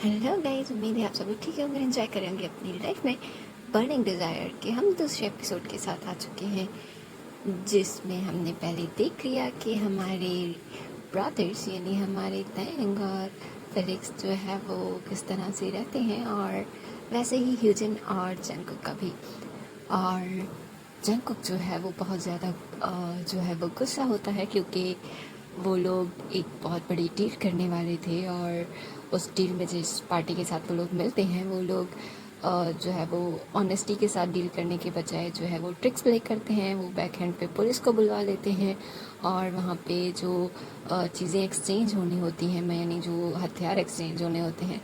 Hello guys, उम्मीद है आप सभी ठीक होंगे, एंजॉय करेंगे अपनी लाइफ में बर्निंग डिज़ायर के हम दूसरे एपिसोड के साथ आ चुके हैं, जिसमें हमने पहले देख लिया कि हमारे ब्रदर्स यानी हमारे तैंग और फेलिक्स जो है वो किस तरह से रहते हैं, और वैसे ही ह्यूजन और जंगकुक का भी। और जंगकुक जो है वो बहुत ज़्यादा जो है वो गुस्सा होता है, क्योंकि वो लोग एक बहुत बड़ी डील करने वाले थे, और उस डील में जिस पार्टी के साथ वो लोग मिलते हैं वो लोग जो है वो ऑनेस्टी के साथ डील करने के बजाय जो है वो ट्रिक्स प्ले करते हैं। वो बैक हैंड पे पुलिस को बुलवा लेते हैं, और वहाँ पे जो चीज़ें एक्सचेंज होनी होती हैं, यानी जो हथियार एक्सचेंज होने होते हैं,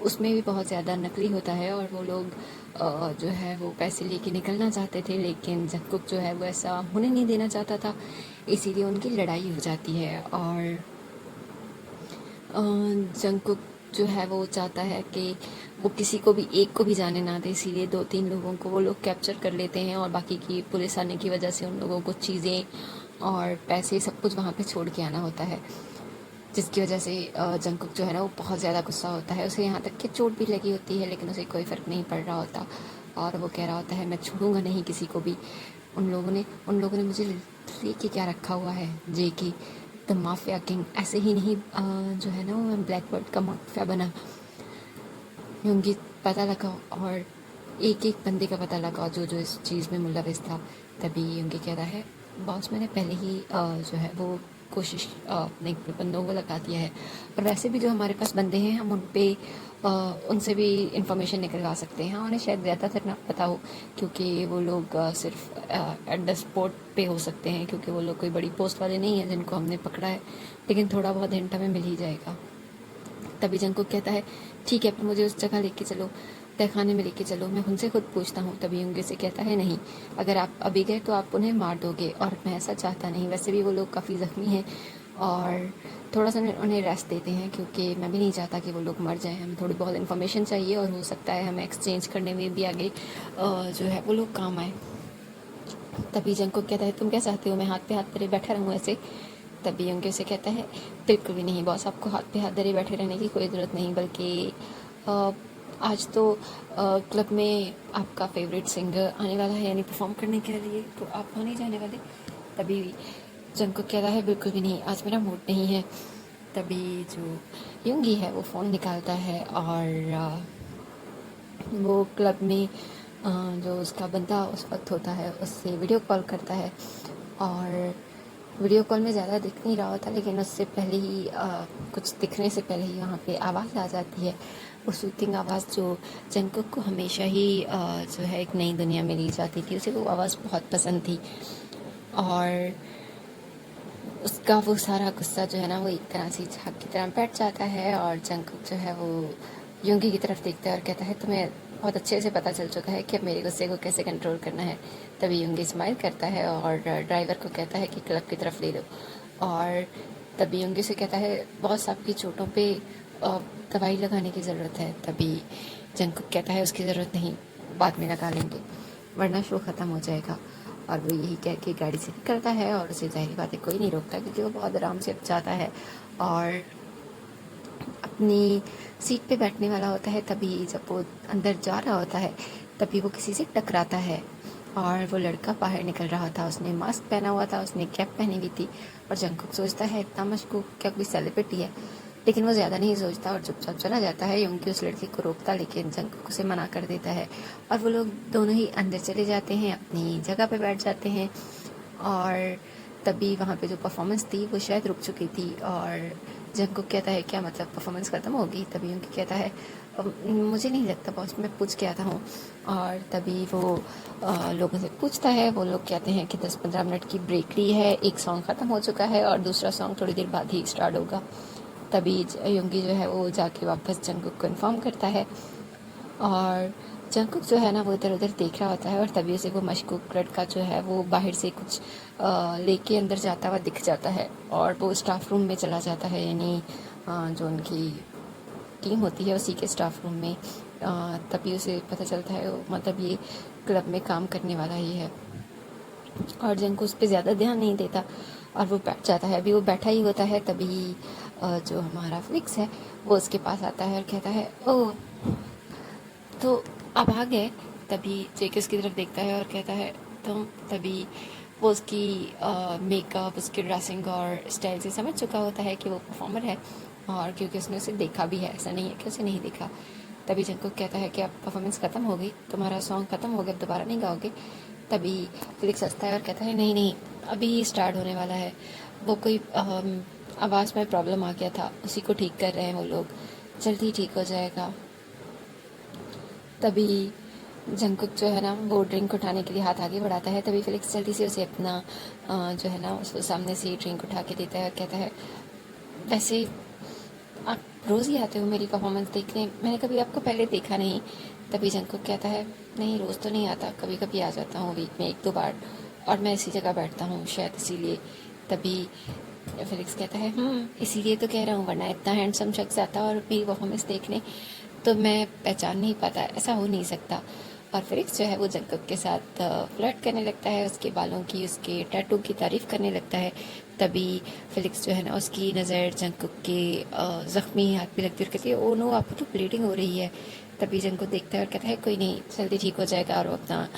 उसमें भी बहुत ज़्यादा नकली होता है। और वो लोग जो है वो पैसे लेके निकलना चाहते थे, लेकिन जंगकुक जो है वो ऐसा होने नहीं देना चाहता था, इसीलिए उनकी लड़ाई हो जाती है। और जंगकुक जो है वो चाहता है कि वो किसी को भी एक को भी जाने ना दे, इसीलिए 2-3 लोगों को वो लोग कैप्चर कर लेते हैं, और बाकी की पुलिस आने की वजह से उन लोगों को चीज़ें और पैसे सब कुछ वहाँ पे छोड़ के आना होता है, जिसकी वजह से जंगकुक जो है ना वो बहुत ज़्यादा गुस्सा होता है। उसे यहाँ तक कि चोट भी लगी होती है, लेकिन उसे कोई फ़र्क नहीं पड़ रहा होता, और वो कह रहा होता है मैं छोड़ूंगा नहीं किसी को भी। उन लोगों ने मुझे लेके क्या रखा हुआ है, जे की द माफिया किंग। ऐसे ही नहीं जो है ना वो ब्लैक बर्ड का माफिया बना। योंगी पता लगाओ, और एक एक बंदे का पता लगाओ जो जो इस चीज़ में मुलविस था। तभी योंगी कह रहा है बॉस, मैंने पहले ही जो है वो कोशिश अपने बंदों को लगा दिया है, और वैसे भी जो हमारे पास बंदे हैं हम उन पे उनसे भी इंफॉर्मेशन निकलवा सकते हैं। उन्हें शायद ज़्यादातर ना पता हो, क्योंकि वो लोग सिर्फ एट द स्पॉट पे हो सकते हैं, क्योंकि वो लोग कोई बड़ी पोस्ट वाले नहीं हैं जिनको हमने पकड़ा है, लेकिन थोड़ा बहुत हिंट हमें मिल ही जाएगा। तभी जंगकुक कहता है ठीक है, पर मुझे उस जगह लेके चलो, तहखाने में लेके चलो, मैं उनसे खुद पूछता हूँ। तभी योंगी से कहता है नहीं, अगर आप अभी गए तो आप उन्हें मार दोगे, और मैं ऐसा चाहता नहीं। वैसे भी वो लोग काफ़ी ज़ख्मी हैं, और थोड़ा सा उन्हें रेस्ट देते हैं, क्योंकि मैं भी नहीं चाहता कि वो लोग मर जाएं। हमें थोड़ी बहुत इन्फॉर्मेशन चाहिए, और हो सकता है हमें एक्सचेंज करने में भी आगे जो है वो लोग काम आए। तभी जंगकुक कहता है तुम क्या चाहते हो, मैं हाथ पे हाथ धरे बैठा रहूँ ऐसे? तभी योंगी उसे कहता है बिल्कुल भी नहीं बॉस, आपको हाथ पे हाथ धरे बैठे रहने की कोई ज़रूरत नहीं, बल्कि अ, आज तो क्लब में आपका फेवरेट सिंगर आने वाला है, यानी परफॉर्म करने के लिए, तो आप वहाँ नहीं जाने वाले? तभी जंगकुक कहता है बिल्कुल भी नहीं, आज मेरा मूड नहीं है। तभी जो योंगी है वो फ़ोन निकालता है, और वो क्लब में जो उसका बंदा उस वक्त होता है उससे वीडियो कॉल करता है। और वीडियो कॉल में ज़्यादा दिख नहीं रहा होता, लेकिन उससे पहले ही कुछ दिखने से पहले ही वहाँ पे आवाज़ आ जाती है, वो सूथिंग आवाज़ जो जंगकुक को हमेशा ही जो है एक नई दुनिया में ली जाती थी। उसे वो आवाज़ बहुत पसंद थी, और उसका वो सारा गुस्सा जो है ना वो एक तरह से झाग की तरह बैठ जाता है। और जंगकुक जो है वो योंगी की तरफ देखता है और कहता है तुम्हें बहुत अच्छे से पता चल चुका है कि अब मेरे गुस्से को कैसे कंट्रोल करना है। तभी योंगी स्माइल करता है और ड्राइवर को कहता है कि क्लब की तरफ ले लो। और तभी योंगी से कहता है बॉस, आपकी चोटों पे दवाई लगाने की ज़रूरत है। तभी जंगकुक कहता है उसकी ज़रूरत नहीं, बाद में लगा लेंगे, वरना शो ख़त्म हो जाएगा। और वो यही कह के गाड़ी से निकलता है, और उसे ज़ाहिर बात है कोई नहीं रोकता, क्योंकि वो बहुत आराम से जाता है और अपनी सीट पे बैठने वाला होता है। तभी जब वो अंदर जा रहा होता है तभी वो किसी से टकराता है, और वो लड़का बाहर निकल रहा था, उसने मास्क पहना हुआ था, उसने कैप पहनी हुई थी। और जंगकुक सोचता है इतना मशकूक, क्या कोई सेलिब्रिटी है? लेकिन वो ज़्यादा नहीं सोचता और चुपचाप चला जाता है। योंगी उस लड़के को रोकता, लेकिन जंगकुक उसे मना कर देता है, और वो लोग दोनों ही अंदर चले जाते हैं, अपनी जगह पे बैठ जाते हैं। और तभी वहाँ पे जो परफॉर्मेंस थी वो शायद रुक चुकी थी, और जंगकुक कहता है क्या मतलब परफॉर्मेंस ख़त्म हो गई? तभी उनकी कहता है मुझे नहीं लगता बॉस, मैं पूछ के आता हूँ। और तभी वो लोगों से पूछता है, वो लोग कहते हैं कि 10-15 मिनट की ब्रेक ली है, एक सॉन्ग ख़त्म हो चुका है और दूसरा सॉन्ग थोड़ी देर बाद ही स्टार्ट होगा। तभी योंगी जो है वो जाके वापस जंगकुक को इन्फॉर्म करता है, और जंगकुक जो है ना वो इधर उधर देख रहा होता है, और तभी उसे वो मशकूक लड़का जो है वो बाहर से कुछ लेके अंदर जाता हुआ दिख जाता है, और वो स्टाफ रूम में चला जाता है, यानी जो उनकी टीम होती है उसी के स्टाफ रूम में। तभी उसे पता चलता है मतलब ये क्लब में काम करने वाला ही है, और जंगकुक उस पर ज़्यादा ध्यान नहीं देता और वो बैठ जाता है। अभी वो बैठा ही होता है, तभी जो हमारा फिलिक्स है वो उसके पास आता है और कहता है ओह, तो अब आ गए। तभी जेके उसकी तरफ देखता है और कहता है तुम। तभी वो उसकी मेकअप, उसकी ड्रेसिंग और स्टाइल से समझ चुका होता है कि वो परफॉर्मर है, और क्योंकि उसने उसे देखा भी है, ऐसा नहीं है कि उसे नहीं देखा। तभी जंकुक कहता है कि अब परफॉर्मेंस ख़त्म हो गई, तुम्हारा सॉन्ग ख़त्म हो गया, अब दोबारा नहीं गाओगे। तभी फिलिक्स हंसता है और कहता है नहीं नहीं, अभी स्टार्ट होने वाला है। वो कोई आवाज़ में प्रॉब्लम आ गया था, उसी को ठीक कर रहे हैं वो लोग, जल्दी ठीक हो जाएगा। तभी जंकुक जो है ना वो ड्रिंक उठाने के लिए हाथ आगे बढ़ाता है। तभी फिलिक्स जल्दी से उसे अपना जो है ना उसको सामने से ड्रिंक उठा के देता है और कहता है वैसे आप रोज़ ही आते हो मेरी परफॉर्मेंस देखने, मैंने कभी आपको पहले देखा नहीं। तभी जंकुक कहता है नहीं, रोज़ तो नहीं आता, कभी कभी आ जाता हूँ वीक में 1-2 बार, और मैं इसी जगह बैठता हूँ शायद इसीलिए। तभी फिलिक्स कहता है इसीलिए तो कह रहा हूँ, वरना इतना हैंडसम शख्स आता और मेरी परफॉर्मेंस देखने तो मैं पहचान नहीं पाता, ऐसा हो नहीं सकता। और फिलिक्स जो है वो जंकुक के साथ फ्लर्ट करने लगता है, उसके बालों की, उसके टैटू की तारीफ़ करने लगता है। तभी फिलिक्स जो है ना उसकी नज़र जंकुक के ज़ख्मी हाथ पे लगती है और कहती है ओ नो, आपको तो ब्लीडिंग हो रही है। तभी जंकुक देखता है और कहता है कोई नहीं, जल्दी ठीक हो जाएगा, और वो अपना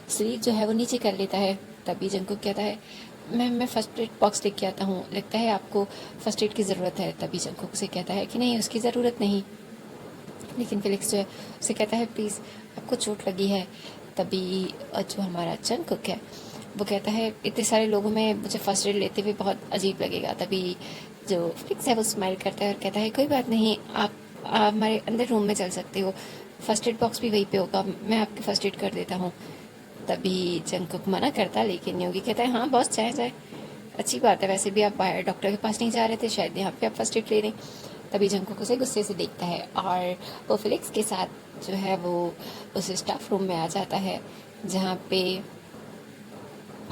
स्लीव जो है वो नीचे कर लेता है। तभी जंकुक कहता है मैं फ़र्स्ट एड बॉक्स लेके आता हूँ, लगता है आपको फ़र्स्ट एड की ज़रूरत है। तभी जंकुक उसे कहता है कि नहीं, उसकी ज़रूरत नहीं। लेकिन फिलिक्स जो है उसे कहता है प्लीज़, आपको चोट लगी है। तभी जो हमारा जंकुक है वो कहता है इतने सारे लोगों में मुझे फर्स्ट एड लेते हुए बहुत अजीब लगेगा। तभी जो फिलिक्स है वो स्माइल करता है और कहता है कोई बात नहीं, आप हमारे अंदर रूम में चल सकते हो, फर्स्ट एड बॉक्स भी वहीं पे होगा, मैं आपके फर्स्ट एड कर देता हूँ। तभी जंकुक मना करता, लेकिन योगी कहता है हाँ बॉस, जाए जाए, अच्छी बात है, वैसे भी आप बाहर डॉक्टर के पास नहीं जा रहे थे, शायद यहाँ पे आप फर्स्ट एड ले लें। तभी जंकुक उसे गुस्से से देखता है और वो फिलिक्स के साथ जो है वो उस स्टाफ रूम में आ जाता है, जहाँ पे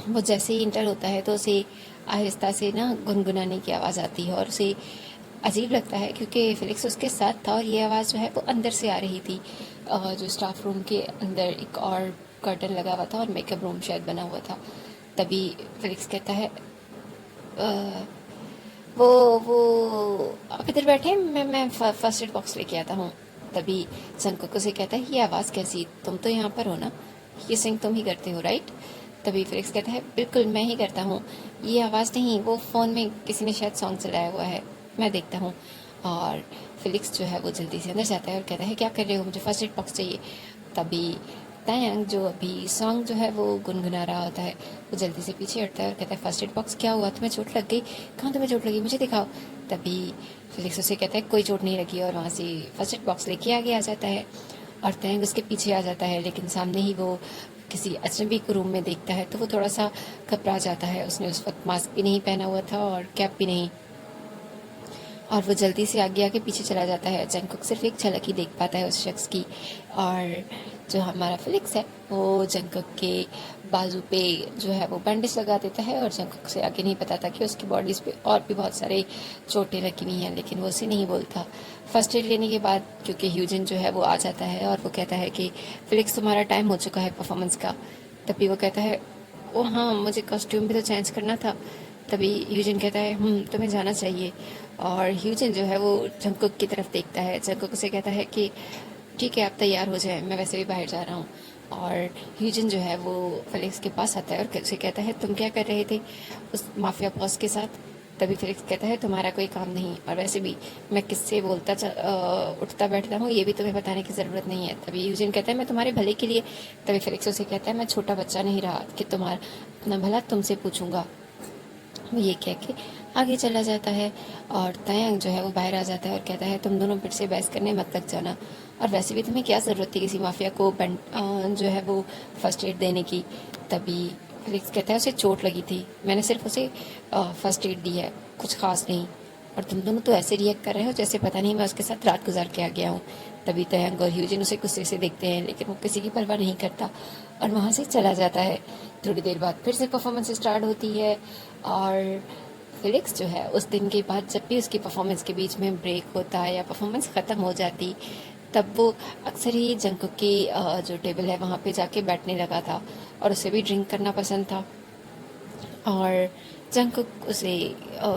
वो जैसे ही इंटर होता है तो उसे आहिस्ता से ना गुनगुनाने की आवाज़ आती है, और उसे अजीब लगता है क्योंकि फिलिक्स उसके साथ था और ये आवाज़ जो है वो अंदर से आ रही थी। जो स्टाफ रूम के अंदर एक और कर्टन लगा हुआ था और मेकअप रूम शायद बना हुआ था। तभी फिलिक्स कहता है "अ, वो आप इधर बैठे, मैं फर्स्ट एड बॉक्स लेके आता हूँ। तभी जंकुक उसे कहता है ये आवाज़ कैसी, तुम तो यहाँ पर हो ना, ये सिंग तुम ही करते हो राइट। तभी फिलिक्स कहता है बिल्कुल मैं ही करता हूँ, ये आवाज़ नहीं, वो फ़ोन में किसी ने शायद सॉन्ग चलाया हुआ है, मैं देखता हूँ। और फिलिक्स जो है वो जल्दी से अंदर जाता है और कहता है क्या कर रहे हो, मुझे फर्स्ट एड बॉक्स चाहिए। तभी तयंग जो अभी सॉन्ग जो है वो गुनगुना रहा होता है, वो जल्दी से पीछे हटता है और कहता है फर्स्ट एड बॉक्स, क्या हुआ, तुम्हें चोट लग गई, कहाँ तुम्हें चोट लगी, मुझे दिखाओ। तभी फिलिक्स उसे कहता है कोई चोट नहीं लगी, और वहाँ से फर्स्ट एड बॉक्स लेके आगे आ जाता है और तयंग उसके पीछे आ जाता है, लेकिन सामने ही वो किसी अजनबी को रूम में देखता है तो वो थोड़ा सा घबरा जाता है। उसने उस वक्त मास्क भी नहीं पहना हुआ था और कैप भी नहीं, और वो जल्दी से आगे आके पीछे चला जाता है। जंकुक सिर्फ एक झलक ही देख पाता है उस शख्स की, और जो हमारा फिलिक्स है वो जंकुक के बाजू पे जो है वो बैंडेज लगा देता है, और जंकुक से आगे नहीं पता था कि उसकी बॉडीज पे और भी बहुत सारे चोटें लगी हुई हैं, लेकिन वो उसे नहीं बोलता। फर्स्ट एड लेने के बाद क्योंकि ह्यूजन जो है वो आ जाता है और वो कहता है कि फिलिक्स तुम्हारा टाइम हो चुका है परफॉर्मेंस का। तभी वो कहता है ओ हाँ, मुझे कॉस्ट्यूम भी तो चेंज करना था। तभी ह्यूजन कहता है तुम्हें जाना चाहिए, और ह्यूजन जो है वो जंकुक की तरफ देखता है। जंकुक उसे कहता है कि ठीक है आप तैयार हो जाए, मैं वैसे भी बाहर जा रहा हूँ। और ह्यूजन जो है वो फेलिक्स के पास आता है और उसे कहता है तुम क्या कर रहे थे उस माफिया बॉस के साथ। तभी फेलिक्स कहता है तुम्हारा कोई काम नहीं, और वैसे भी मैं किससे उठता बैठता हूँ ये भी तुम्हें बताने की ज़रूरत नहीं है। तभी ह्यूजन कहता है मैं तुम्हारे भले के लिए। तभी फेलिक्स उसे कहता है मैं छोटा बच्चा नहीं रहा कि तुम्हारा अपना भला तुमसे पूछूंगा। वो ये कह के आगे चला जाता है, और तयंग जो है वो बाहर आ जाता है और कहता है तुम दोनों फिर से बहस करने मत लग जाना, और वैसे भी तुम्हें क्या ज़रूरत थी किसी माफिया को जो है वो फर्स्ट एड देने की। तभी फिलिक्स कहता है उसे चोट लगी थी, मैंने सिर्फ उसे फर्स्ट एड दी है, कुछ खास नहीं, और तुम दोनों तो ऐसे रिएक्ट कर रहे हो जैसे पता नहीं मैं उसके साथ रात गुजार के आ गया हूँ। तभी तयंग और ह्यूजिन उसे गुस्से से देखते हैं, लेकिन वो किसी की परवाह नहीं करता और वहाँ से चला जाता है। थोड़ी देर बाद फिर से परफॉर्मेंस स्टार्ट होती है, और फिलिक्स जो है उस दिन के बाद जब भी उसकी परफॉर्मेंस के बीच में ब्रेक होता या परफॉर्मेंस ख़त्म हो जाती, तब वो अक्सर ही जंकुक की जो टेबल है वहाँ पे जाके बैठने लगा था, और उसे भी ड्रिंक करना पसंद था। और जंकुक उसे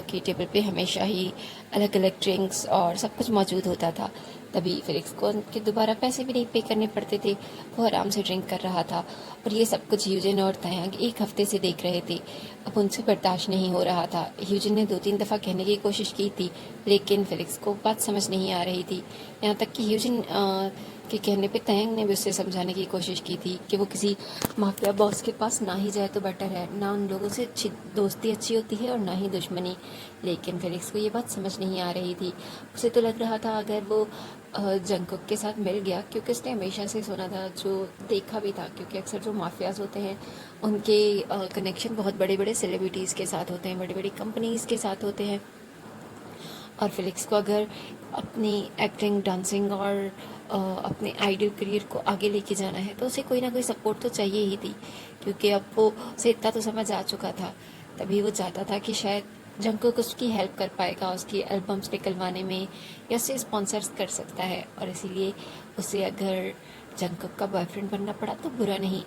की टेबल पे हमेशा ही अलग अलग ड्रिंक्स और सब कुछ मौजूद होता था। तभी फिलिक्स को उनके दोबारा पैसे भी नहीं पे करने पड़ते थे, वो आराम से ड्रिंक कर रहा था। और ये सब कुछ ह्यूजिन और तयांग एक हफ्ते से देख रहे थे। अब उनसे बर्दाश्त नहीं हो रहा था। ह्यूजिन ने 2-3 दफ़ा कहने की कोशिश की थी, लेकिन फिलिक्स को बात समझ नहीं आ रही थी। यहाँ तक कि ह्यूजिन के कहने पे तयंग ने भी उससे समझाने की कोशिश की थी कि वो किसी माफिया बॉस के पास ना ही जाए तो बेटर है। ना उन लोगों से अच्छी दोस्ती अच्छी होती है और ना ही दुश्मनी। लेकिन फेलिक्स को ये बात समझ नहीं आ रही थी। उसे तो लग रहा था अगर वो जंगकुक के साथ मिल गया, क्योंकि उसने हमेशा से सुना था, जो देखा भी था, क्योंकि अक्सर जो माफियाज होते हैं उनके कनेक्शन बहुत बड़े बड़े सेलिब्रिटीज़ के साथ होते हैं, बड़ी बड़ी कंपनीज़ के साथ होते हैं। और फिलिक्स को अगर अपनी एक्टिंग, डांसिंग और अपने आइडल करियर को आगे लेके जाना है तो उसे कोई ना कोई सपोर्ट तो चाहिए ही थी, क्योंकि अब वो उसे इतना तो समझ आ चुका था। तभी वो चाहता था कि शायद जंगकुक उसकी हेल्प कर पाएगा उसकी एल्बम्स निकलवाने में, या उसे स्पॉन्सर्स कर सकता है। और इसीलिए उसे अगर जंगकुक का बॉयफ्रेंड बनना पड़ा तो बुरा नहीं।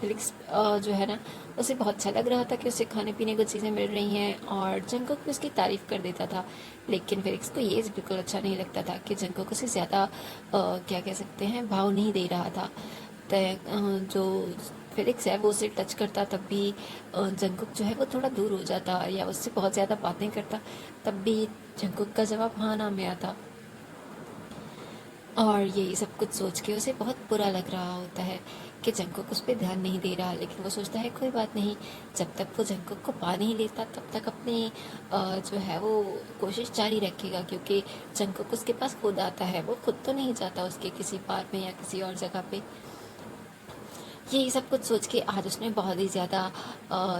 फिलिक्स जो है ना, उसे बहुत अच्छा लग रहा था कि उसे खाने पीने को चीज़ें मिल रही हैं और जंगकुक भी उसकी तारीफ़ कर देता था। लेकिन फिलिक्स को ये बिल्कुल अच्छा नहीं लगता था कि जंगकुक उसे ज़्यादा क्या कह सकते हैं, भाव नहीं दे रहा था। जो फिलिक्स है वो उसे टच करता तब भी जंगकुक जो है वो थोड़ा दूर हो जाता, या उससे बहुत ज़्यादा बातें करता तब भी जंगकुक का जवाब हाँ ना में आता। और यही सब कुछ सोच के उसे बहुत बुरा लग रहा होता है कि जंगकुक उस पर ध्यान नहीं दे रहा। लेकिन वो सोचता है कोई बात नहीं, जब तक वो जंगकुक को पा नहीं लेता तब तक अपनी जो है वो कोशिश जारी रखेगा, क्योंकि जंगकुक उसके पास खुद आता है, वो खुद तो नहीं जाता उसके किसी पार्क में या किसी और जगह पे। यही सब कुछ सोच के आज उसने बहुत ही ज़्यादा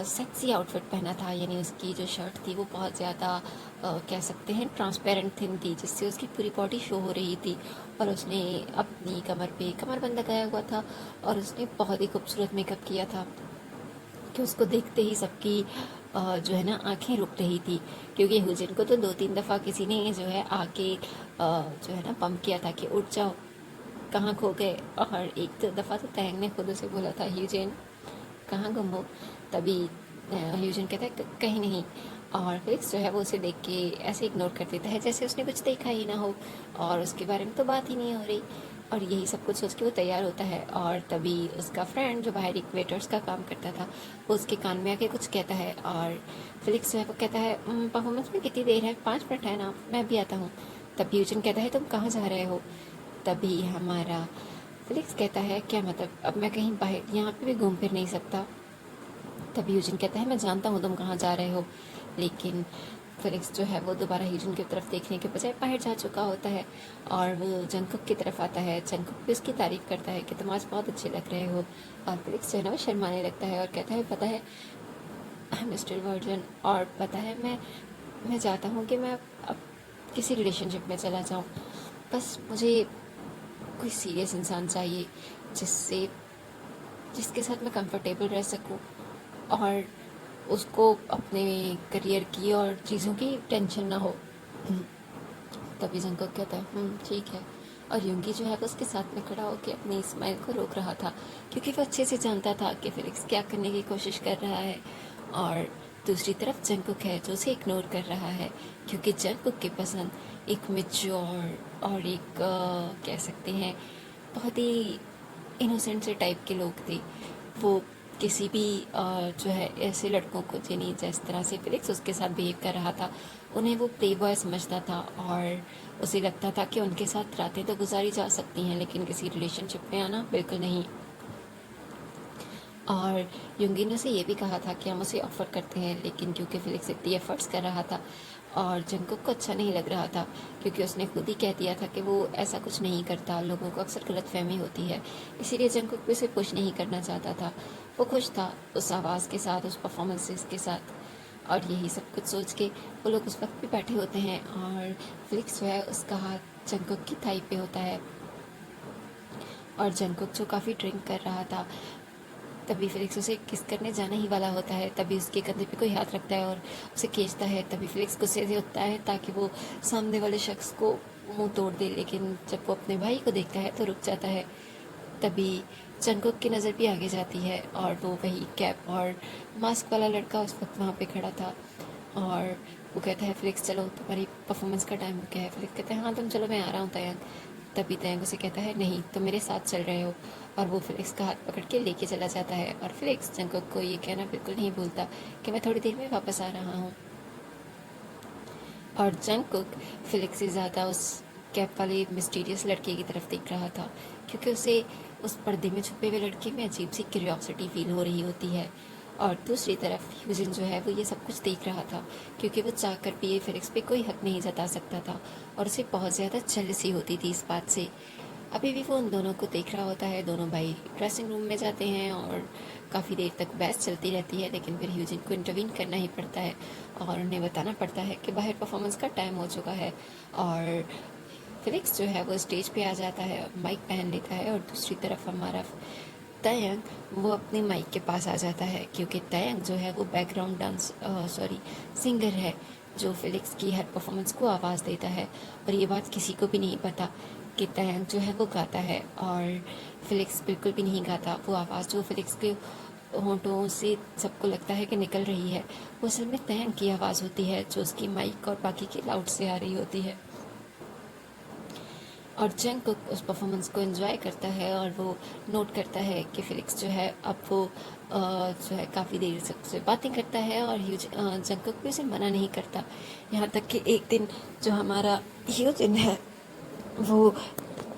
सेक्सी आउटफिट पहना था। यानी उसकी जो शर्ट थी वो बहुत ज़्यादा कह सकते हैं ट्रांसपेरेंट थिन थी, जिससे उसकी पूरी बॉडी शो हो रही थी। और उसने अपनी कमर पे कमरबंद लगाया हुआ था और उसने बहुत ही खूबसूरत मेकअप किया था कि उसको देखते ही सबकी जो है ना आंखें रुक रही थी। क्योंकि हुजैन को तो 2-3 दफ़ा किसी ने जो है आके जो है ना पंप किया था कि उठ जाओ, कहाँ खो गए। और एक दो दफ़ा तो तैंग ने खुद उसे बोला था, ह्यूजेन कहाँ गुम हो। तभी ह्यूजन कहता है कहीं नहीं। और फिलिक्स जो है वो उसे देख के ऐसे इग्नोर कर देता है जैसे उसने कुछ देखा ही ना हो, और उसके बारे में तो बात ही नहीं हो रही। और यही सब कुछ सोच के वो तैयार होता है। और तभी उसका फ्रेंड जो बाहर एक वेटर्स का काम करता था वो उसके कान में आके कुछ कहता है। और फिलिक्स जो है वो कहता है परफॉर्मेंस में कितनी देर है, 5 मिनट है ना, मैं भी आता हूँ। तभी ह्यूजन कहता है तुम कहाँ जा रहे हो। तभी हमारा फिलिक्स कहता है क्या मतलब, अब मैं कहीं बाहर यहाँ पे भी घूम फिर नहीं सकता। तभी यूजिन कहता है मैं जानता हूँ तुम कहाँ जा रहे हो। लेकिन फिलिक्स जो है वो दोबारा यूजिन की तरफ देखने के बजाय बाहर जा चुका होता है और वो जंगकुक की तरफ आता है। जंगकुक भी उसकी तारीफ करता है कि तुम आज बहुत अच्छे लग रहे हो। और फिलिक्स जो है ना वो शर्माने लगता है और कहता है पता है मिस्टर वर्जन, और पता है मैं चाहता हूँ कि मैं अब किसी रिलेशनशिप में चला जाऊँ। बस मुझे कोई सीरियस इंसान चाहिए जिससे जिसके साथ मैं कंफर्टेबल रह सकूं और उसको अपने करियर की और चीज़ों की टेंशन ना हो। तभी जंगकुक कहता है ठीक है। और युंगी जो है वो उसके साथ में खड़ा होकर अपनी स्माइल को रोक रहा था, क्योंकि वो अच्छे से जानता था कि फिलिक्स क्या करने की कोशिश कर रहा है। और दूसरी तरफ जंगकुक है जो उसे इग्नोर कर रहा है, क्योंकि जंगकुक की पसंद एक मेच्योर और एक कह सकते हैं बहुत ही इनोसेंट से टाइप के लोग थे। वो किसी भी जो है ऐसे लड़कों को जिन्हें जिस तरह से फिलिक्स उसके साथ बिहेव कर रहा था उन्हें वो प्ले बॉय समझता था। और उसे लगता था कि उनके साथ रातें तो गुजारी जा सकती हैं, लेकिन किसी रिलेशनशिप में आना बिल्कुल नहीं। और युंगी ने उसे ये भी कहा था कि हम उसे ऑफ़र करते हैं, लेकिन क्योंकि फिलिक्स इतनी एफर्ट्स कर रहा था और जंगकुक को अच्छा नहीं लग रहा था, क्योंकि उसने खुद ही कह दिया था कि वो ऐसा कुछ नहीं करता, लोगों को अक्सर गलतफहमी होती है, इसीलिए जंगकुक भी उसे पुश नहीं करना चाहता था। वो खुश था उस आवाज़ के साथ, उस परफॉर्मेंसेस के साथ। और यही सब कुछ सोच के वो लोग उस वक्त भी बैठे होते हैं और फिलिक्स जो है उसका हाथ जंगकुक की थाई पे होता है। और जंगकुक जो काफ़ी ड्रिंक कर रहा था, तभी फिलिक्स उसे किस करने जाने ही वाला होता है, तभी उसके कंधे पे कोई हाथ रखता है और उसे खींचता है। तभी फिलिक्स गुस्से से होता है ताकि वो सामने वाले शख्स को मुंह तोड़ दे, लेकिन जब वो अपने भाई को देखता है तो रुक जाता है। तभी जंगकुक की नज़र भी आगे जाती है और वो वही कैप और मास्क वाला लड़का उस वक्त वहाँ पे खड़ा था। और वो कहता है फिलिक्स चलो तुम्हारी परफॉर्मेंस का टाइम हो गया है। फिलिक्स कहता है हाँ तुम चलो, मैं आ रहा हूँ तयंग। तभी तयंग उसे कहता है नहीं तुम मेरे साथ चल रहे हो, और वो फिलिक्स का हाथ पकड़ के लेके चला जाता है। और फिलिक्स जंगकुक को ये कहना बिल्कुल नहीं भूलता कि मैं थोड़ी देर में वापस आ रहा हूँ। और जंगकुक फिलिक्स से ज़्यादा उस कैप वाले मिस्टीरियस लड़के की तरफ देख रहा था, क्योंकि उसे उस पर्दे में छुपे हुए लड़के में अजीब सी क्यूरियोसिटी फील हो रही होती है। और दूसरी तरफ ह्यूजिन जो है वो ये सब कुछ देख रहा था, क्योंकि वो चाह कर भी ये फिलिक्स पे कोई हक नहीं जता सकता था, और उसे बहुत ज़्यादा जेलसी होती थी इस बात से। अभी भी वो उन दोनों को देख रहा होता है। दोनों भाई ड्रेसिंग रूम में जाते हैं और काफ़ी देर तक बहस चलती रहती है, लेकिन फिर ह्यूजिन को इंटरवीन करना ही पड़ता है और उन्हें बताना पड़ता है कि बाहर परफॉर्मेंस का टाइम हो चुका है। और फिलिक्स जो है वो स्टेज पे आ जाता है, माइक पहन लेता है, और दूसरी तरफ हमारा तयंग वो अपने माइक के पास आ जाता है, क्योंकि तयंग जो है वो बैकग्राउंड डांस सिंगर है, जो फिलिक्स की हर परफॉर्मेंस को आवाज़ देता है। और ये बात किसी को भी नहीं पता कि तयंग जो है वो गाता है, और फिलिक्स बिल्कुल भी नहीं गाता। वो आवाज़ जो फिलिक्स के होंठों से सबको लगता है कि निकल रही है, वो असल में तयंग की आवाज़ होती है, जो उसकी माइक और बाकी के लाउड से आ रही होती है। और जंगकुक उस परफॉर्मेंस को एंजॉय करता है, और वो नोट करता है कि फिलिक्स जो है अब वो जो है काफ़ी देर से उससे बातें करता है, और जंगकुक भी उसे मना नहीं करता। यहाँ तक कि एक दिन जो हमारा ह्यूजिन है वो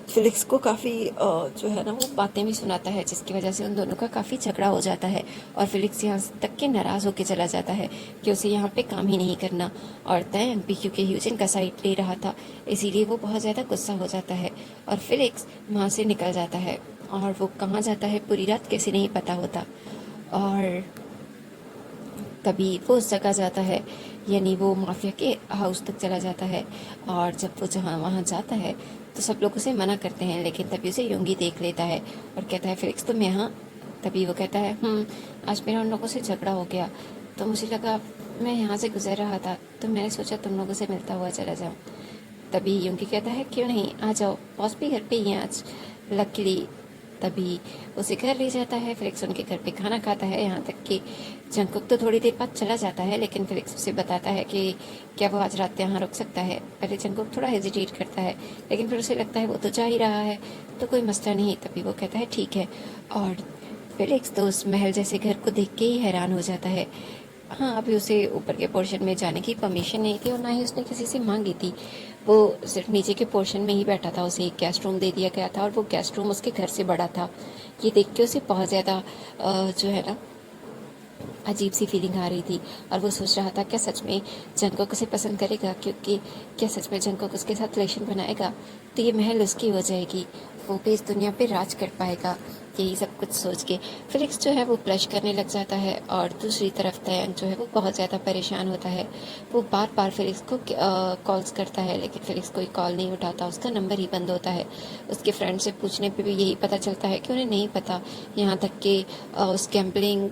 फिलिक्स को काफ़ी जो है ना वो बातें भी सुनाता है, जिसकी वजह से उन दोनों का काफ़ी झगड़ा हो जाता है, और फिलिक्स यहाँ तक के नाराज़ होकर चला जाता है कि उसे यहाँ पे काम ही नहीं करना। और तयंग भी क्योंकि ह्यूजिन का साइड ले रहा था, इसीलिए वो बहुत ज़्यादा गुस्सा हो जाता है, और फिलिक्स वहाँ से निकल जाता है। और वो कहाँ जाता है पूरी रात कैसे नहीं पता होता। और तभी वो उस जगह जाता है, यानी वो माफिया के हाउस तक चला जाता है। और जब वो जहाँ वहाँ जाता है तो सब लोग उसे मना करते हैं, लेकिन तभी उसे योंगी देख लेता है और कहता है फिलिक्स तुम यहाँ। तभी वो कहता है आज मेरा उन लोगों से झगड़ा हो गया, तो मुझे लगा मैं यहाँ से गुजर रहा था, तो मैंने सोचा तुम लोगों से मिलता हुआ चला जाऊँ। तभी योंगी कहता है क्यों नहीं, आ जाओ, बॉस भी घर पे ही हैं आज लकीली। तभी उसे घर ले जाता है, फिलिक्स उनके घर पे खाना खाता है, यहाँ तक कि जंगकुक तो थोड़ी देर बाद चला जाता है, लेकिन फिलिक्स उसे बताता है कि क्या वो आज रात यहाँ रुक सकता है। पहले जंगकुक थोड़ा हेजिटेट करता है, लेकिन फिर उसे लगता है वो तो जा ही रहा है तो कोई मसला नहीं। तभी वो कहता है ठीक है। और फिलिक्स तो उस महल जैसे घर को देख के ही हैरान हो जाता है। हाँ, अभी उसे ऊपर के पोर्शन में जाने की परमिशन नहीं थी, और ना ही उसने किसी से मांगी थी। वो सिर्फ नीचे के पोर्शन में ही बैठा था, उसे एक गेस्ट रूम दे दिया गया था, और वो गेस्ट रूम उसके घर से बड़ा था। ये देख के उसे बहुत ज़्यादा जो है ना अजीब सी फीलिंग आ रही थी, और वो सोच रहा था क्या सच में जंगकुक उसे पसंद करेगा, क्योंकि क्या सच में जंगकुक उसके साथ रिलेशन बनाएगा तो ये महल उसकी हो जाएगी, वो भी इस दुनिया पे राज कर पाएगा। यही सब कुछ सोच के फिलिक्स जो है वो ब्लश करने लग जाता है, और दूसरी तरफ तयंग जो है वो बहुत ज़्यादा परेशान होता है। वो बार बार फिलिक्स को कॉल्स करता है, लेकिन फिलिक्स कोई कॉल नहीं उठाता, उसका नंबर ही बंद होता है। उसके फ्रेंड से पूछने पे भी यही पता चलता है कि उन्हें नहीं पता। यहाँ तक कि उस गैम्बलिंग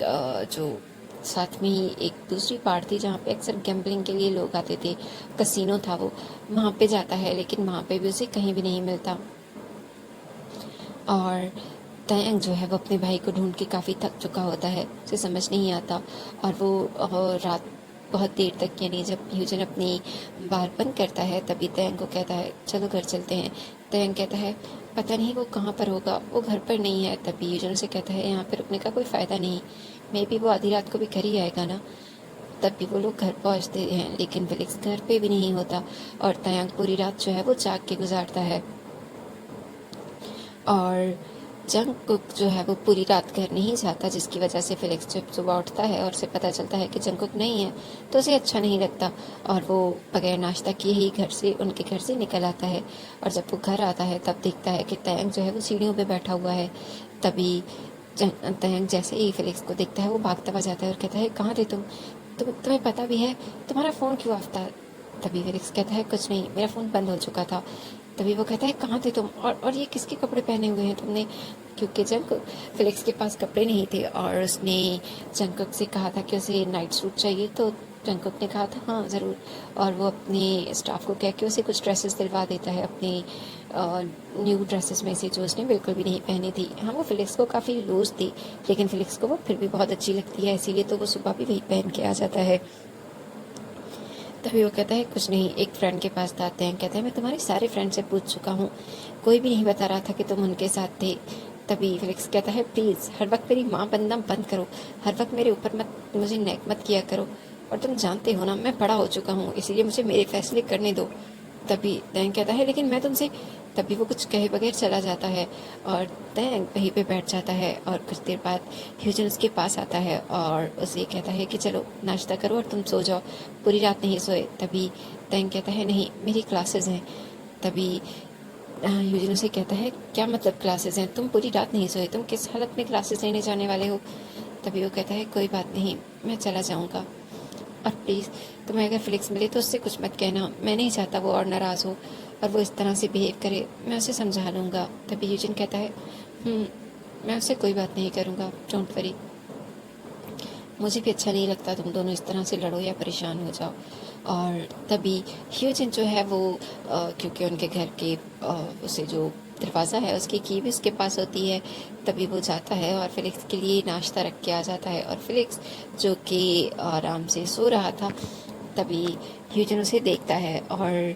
जो साथ में ही एक दूसरी पार्ट थी जहाँ पे अक्सर गैम्बलिंग के लिए लोग आते थे, कसिनो था वो, वहाँ पे जाता है, लेकिन वहाँ पे भी उसे कहीं भी नहीं मिलता। और तयंग जो है वो अपने भाई को ढूंढ के काफ़ी थक चुका होता है, उसे समझ नहीं आता। और वो रात बहुत देर तक, यानी जब ह्यूजन अपनी बार बंद करता है, तभी तयंग को कहता है चलो घर चलते हैं। तयंग कहता है पता नहीं वो कहाँ पर होगा, वो घर पर नहीं है। तभी ह्यूजन से कहता है यहाँ पर रुकने का कोई फ़ायदा नहीं, मे बी वो आधी रात को भी घर ही आएगा ना। तभी वो लोग घर पहुँचते हैं, लेकिन फिलिक्स घर पे भी नहीं होता, और तयंग पूरी रात जो है वो जाग के गुजारता है। और जंगकुक जो है वो पूरी रात घर नहीं जाता, जिसकी वजह से फिलिक्स जब सुबह उठता है और उसे पता चलता है कि जंगकुक नहीं है तो उसे अच्छा नहीं लगता, और वो बगैर नाश्ता किए ही उनके घर से निकल आता है। और जब वो घर आता है तब देखता है कि तयंग जो है वो सीढ़ियों पे बैठा हुआ है। तभी तयंग जैसे ही फिलिक्स को देखता है वो भागता हुआ जाता है और कहता है कहाँ थे तुम्हें पता भी है तुम्हारा फ़ोन क्यों ऑफ था। तभी फिलिक्स कहता है कुछ नहीं, मेरा फ़ोन बंद हो चुका था। तभी वो कहता है कहाँ थे तुम, और ये किसके कपड़े पहने हुए हैं तुमने, क्योंकि फिलिक्स के पास कपड़े नहीं थे, और उसने जंगकुक से कहा था कि उसे नाइट सूट चाहिए, तो जंगकुक ने कहा था हाँ ज़रूर, और वो अपने स्टाफ को कह के उसे कुछ ड्रेसेस दिलवा देता है, अपनी न्यू ड्रेसेस में से जो उसने बिल्कुल भी नहीं पहनी थी। हाँ, वो फिलिक्स को काफ़ी लूज थी, लेकिन फिलिक्स को वो फिर भी बहुत अच्छी लगती है, इसीलिए तो वो सुबह भी वही पहन के आ जाता है। तभी वो कहता है कुछ नहीं, एक फ्रेंड के पास जाते हैं। कहते हैं मैं तुम्हारे सारे फ्रेंड से पूछ चुका हूँ, कोई भी नहीं बता रहा था कि तुम उनके साथ थे। तभी फिलिक्स कहता है प्लीज़ हर वक्त मेरी माँ बनना बंद करो, हर वक्त मेरे ऊपर मत, मुझे नेक मत किया करो, और तुम जानते हो ना मैं बड़ा हो चुका हूँ, इसीलिए मुझे मेरे फैसले करने दो। तभी टैंक कहता है लेकिन मैं तुमसे, तभी वो कुछ कहे बगैर चला जाता है और टैंक वहीं पे बैठ जाता है। और कुछ देर बाद ह्यूजन उसके पास आता है और उसे कहता है कि चलो नाश्ता करो और तुम सो जाओ, पूरी रात नहीं सोए। तभी टैंक कहता है नहीं मेरी क्लासेस हैं। तभी ह्यूजन उसे कहता है क्या मतलब क्लासेस हैं, तुम पूरी रात नहीं सोए, तुम किस हालत में क्लासेस लेने जाने वाले हो। तभी वो कहता है कोई बात नहीं, मैं चला जाऊँगा, और प्लीज़ तुम्हें अगर फिलिक्स मिले तो उससे कुछ मत कहना, मैं नहीं चाहता वो और नाराज़ हो और वो इस तरह से बिहेव करे, मैं उसे समझा लूँगा। तभी यूजिन कहता है मैं उससे कोई बात नहीं करूँगा, डोंट वरी, मुझे भी अच्छा नहीं लगता तुम दोनों इस तरह से लड़ो या परेशान हो जाओ। और तभी ह्यूजिन जो है वो क्योंकि उनके घर के उसे जो दरवाज़ा है उसकी की भी उसके पास होती है। तभी वो जाता है और फिलिक्स के लिए नाश्ता रख के आ जाता है, और फिलिक्स जो कि आराम से सो रहा था, तभी ह्यूजन उसे देखता है और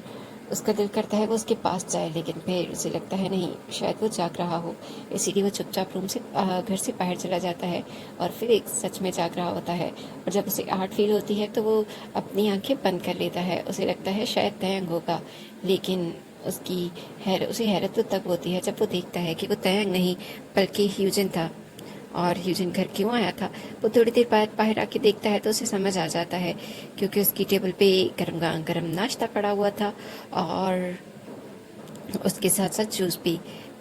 उसका दिल करता है वो उसके पास जाए, लेकिन फिर उसे लगता है नहीं शायद वो जाग रहा हो, इसीलिए वो चुपचाप रूम से घर से बाहर चला जाता है। और फिर एक सच में जाग रहा होता है, और जब उसे आहट फील होती है तो वो अपनी आंखें बंद कर लेता है, उसे लगता है शायद तयंग होगा, लेकिन उसे हैरत तो तब होती है जब वो देखता है कि वो तयंग नहीं बल्कि ह्यूजन था। और ह्यूजन घर क्यों आया था वो थोड़ी देर बाद बाहर आके देखता है तो उसे समझ आ जाता है, क्योंकि उसकी टेबल पे गरम गरम नाश्ता पड़ा हुआ था और उसके साथ साथ जूस भी।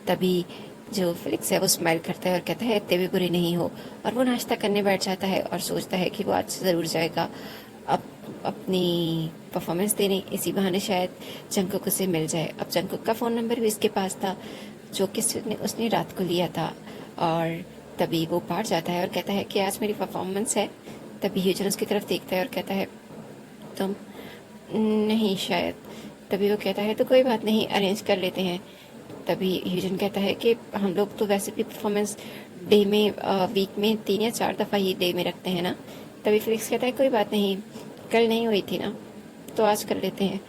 तभी जो फिलिक्स है वो स्माइल करता है और कहता है इतने भी बुरे नहीं हो, और वो नाश्ता करने बैठ जाता है और सोचता है कि वो आज ज़रूर जाएगा अब अपनी परफॉर्मेंस देने, इसी बहाने शायद जंकुक उसे मिल जाए। अब जंकुक का फ़ोन नंबर भी इसके पास था जो कि उसने रात को लिया था। और तभी वो बाहर जाता है और कहता है कि आज मेरी परफॉर्मेंस है। तभी ह्यूजन उसकी तरफ देखता है और कहता है तुम नहीं शायद। तभी वो कहता है तो कोई बात नहीं, अरेंज कर लेते हैं। तभी ह्यूजन कहता है कि हम लोग तो वैसे भी परफॉर्मेंस डे में वीक में 3 या 4 दफ़ा ही डे में रखते हैं ना। तभी फिलिक्स कहता है कोई बात नहीं, कल नहीं हुई थी ना तो आज कर लेते हैं।